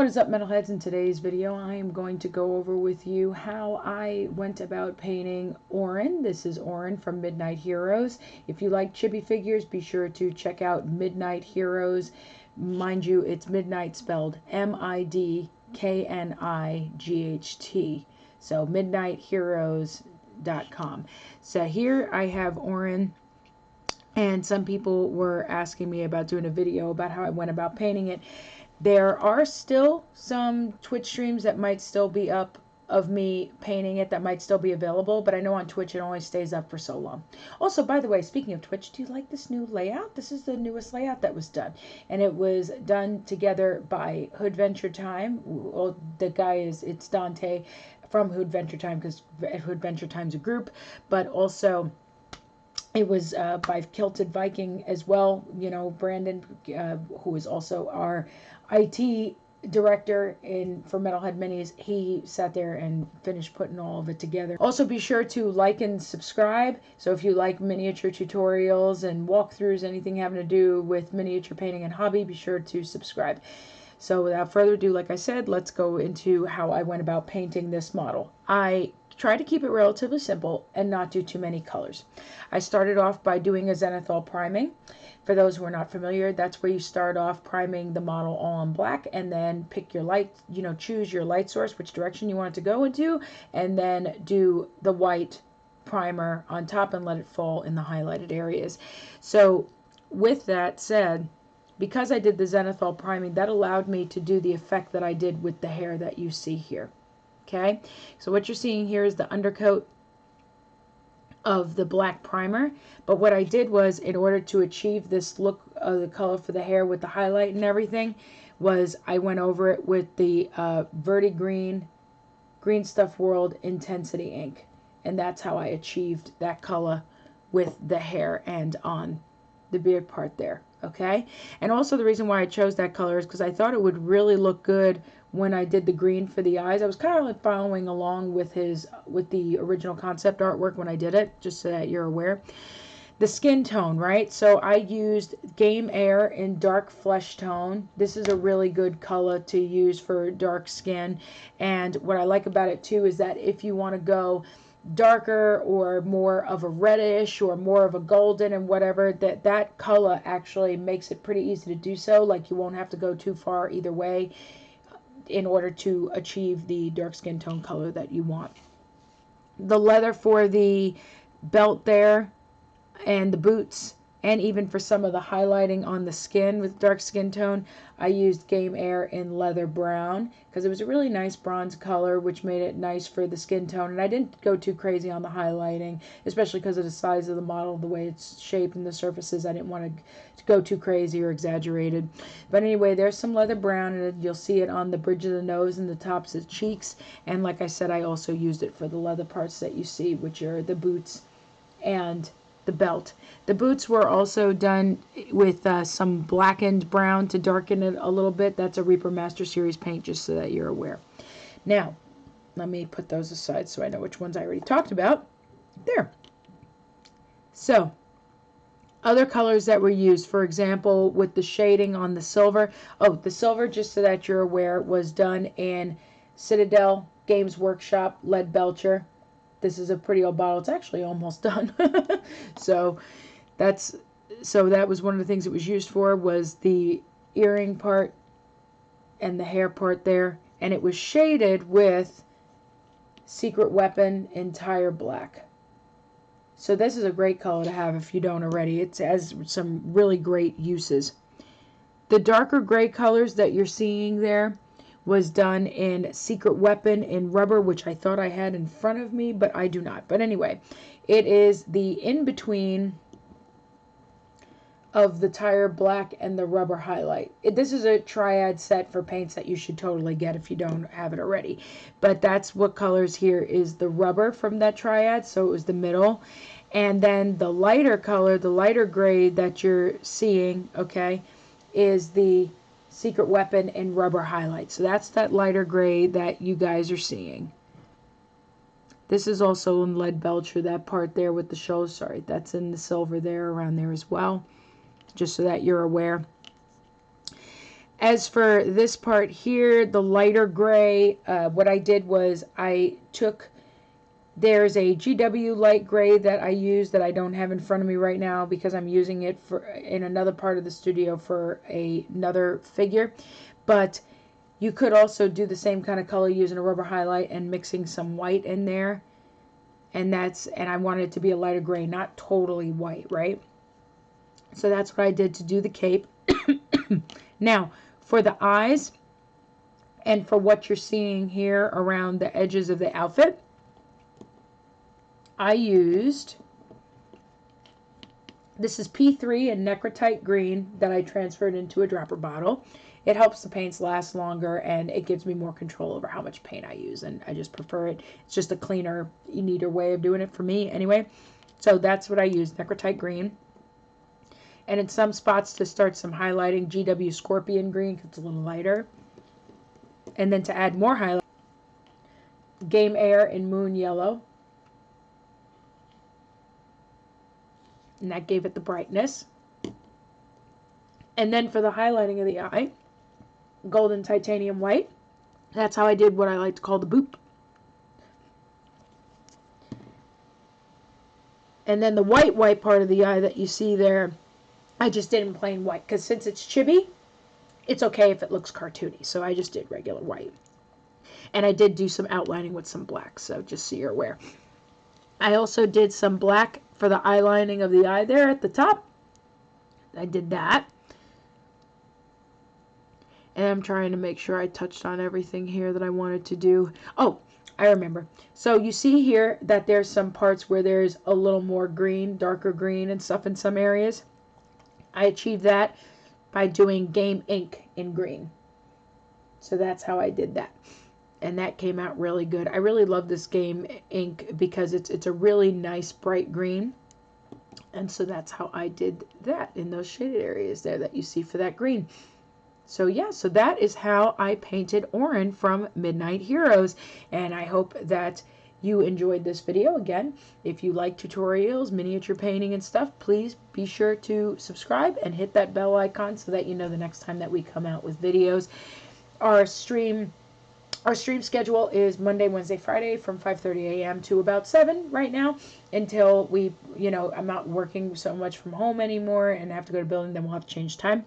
What is up, Metalheads? In today's video, I am going to go over with you how I went about painting Orin. This is Orin from Midnight Heroes. If you like Chibi figures, be sure to check out Midnight Heroes. Mind you, it's Midnight spelled M-I-D-K-N-I-G-H-T. So midnightheroes.com. So here I have Orin. And some people were asking me about doing a video about how I went about painting it. There are still some Twitch streams that might still be up of me painting it that might still be available, but I know on Twitch it only stays up for so long. Also, by the way, speaking of Twitch, do you like this new layout? This is the newest layout that was done, and it was done together by Hoodventure Time. Well, the guy it's Dante from Hoodventure Time, because Hoodventure Time's a group, but also it was by Kilted Viking as well. You know, Brandon, who is also our IT director for Metalhead Minis, he sat there and finished putting all of it together. Also, be sure to like and subscribe. So if you like miniature tutorials and walkthroughs, anything having to do with miniature painting and hobby, be sure to subscribe. So without further ado, like I said, let's go into how I went about painting this model. I try to keep it relatively simple and not do too many colors. I started off by doing a zenithal priming. For those who are not familiar, that's where you start off priming the model all in black, and then pick your light, choose your light source, which direction you want it to go into, and then do the white primer on top and let it fall in the highlighted areas. So with that said, because I did the zenithal priming, that allowed me to do the effect that I did with the hair that you see here. Okay, so what you're seeing here is the undercoat of the black primer, but what I did was, in order to achieve this look of the color for the hair with the highlight and everything, was I went over it with the Green Stuff World Intensity ink, and that's how I achieved that color with the hair and on the beard part there. Okay, and also the reason why I chose that color is because I thought it would really look good when I did the green for the eyes. I was kind of like following along with the original concept artwork when I did it, just so that you're aware. The skin tone, right? So I used Game Air in dark flesh tone. This is a really good color to use for dark skin. And what I like about it too is that if you want to go darker or more of a reddish or more of a golden and whatever, that color actually makes it pretty easy to do so. Like, you won't have to go too far either way in order to achieve the dark skin tone color that you want. The leather for the belt there and the boots, and even for some of the highlighting on the skin with dark skin tone, I used Game Air in leather brown because it was a really nice bronze color, which made it nice for the skin tone. And I didn't go too crazy on the highlighting, especially because of the size of the model, the way it's shaped and the surfaces. I didn't want to go too crazy or exaggerated. But anyway, there's some leather brown, and you'll see it on the bridge of the nose and the tops of the cheeks. And like I said, I also used it for the leather parts that you see, which are the boots and the belt. The boots were also done with some blackened brown to darken it a little bit. That's a Reaper Master Series paint, just so that you're aware. Now, let me put those aside so I know which ones I already talked about. There. So, other colors that were used, for example, with the shading on the silver. Oh, the silver, just so that you're aware, was done in Citadel Games Workshop Lead Belcher. This is a pretty old bottle. It's actually almost done. So that was one of the things it was used for, was the earring part and the hair part there. And it was shaded with Secret Weapon Entire Black. So this is a great color to have if you don't already. It has some really great uses. The darker gray colors that you're seeing there was done in Secret Weapon in rubber, which I thought I had in front of me, but I do not. But anyway, it is the in-between of the tire black and the rubber highlight. This is a triad set for paints that you should totally get if you don't have it already. But that's what colors here is the rubber from that triad, so it was the middle. And then the lighter color, the lighter gray that you're seeing, okay, is the Secret Weapon in rubber highlight. So that's that lighter gray that you guys are seeing. This is also in Lead Belcher, that part there with the show. Sorry, that's in the silver there, around there as well, just so that you're aware. As for this part here, the lighter gray, what I did was I took, there's a GW light gray that I use that I don't have in front of me right now because I'm using it for in another part of the studio for another figure. But you could also do the same kind of color using a rubber highlight and mixing some white in there. And I wanted it to be a lighter gray, not totally white, right? So that's what I did to do the cape. Now, for the eyes and for what you're seeing here around the edges of the outfit, I used, this is P3 and Necrotite green that I transferred into a dropper bottle. It helps the paints last longer and it gives me more control over how much paint I use, and I just prefer it. It's just a cleaner, neater way of doing it for me anyway. So that's what I use, Necrotite green. And in some spots to start some highlighting, GW Scorpion green because it's a little lighter. And then to add more highlight, Game Air in Moon Yellow. And that gave it the brightness. And then for the highlighting of the eye, Golden Titanium White. That's how I did what I like to call the boop. And then the white part of the eye that you see there, I just did in plain white, because since it's chibi, it's okay if it looks cartoony. So I just did regular white. And I did do some outlining with some black, so just so you're aware. I also did some black for the eyelining of the eye there at the top. I did that. And I'm trying to make sure I touched on everything here that I wanted to do. Oh, I remember. So you see here that there's some parts where there's a little more green, darker green and stuff in some areas. I achieved that by doing Game Ink in green. So that's how I did that. And that came out really good. I really love this Game Ink because it's a really nice bright green. And so that's how I did that in those shaded areas there that you see for that green. So yeah, so that is how I painted Orin from Midnight Heroes. And I hope that you enjoyed this video. Again, if you like tutorials, miniature painting and stuff, please be sure to subscribe and hit that bell icon so that you know the next time that we come out with videos. Our stream schedule is Monday, Wednesday, Friday from 5:30 a.m. to about 7 right now until we, I'm not working so much from home anymore and I have to go to building, then we'll have to change time.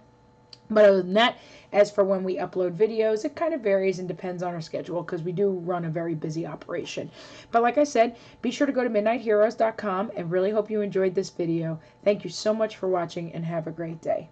But other than that, as for when we upload videos, it kind of varies and depends on our schedule because we do run a very busy operation. But like I said, be sure to go to midnightheroes.com and really hope you enjoyed this video. Thank you so much for watching and have a great day.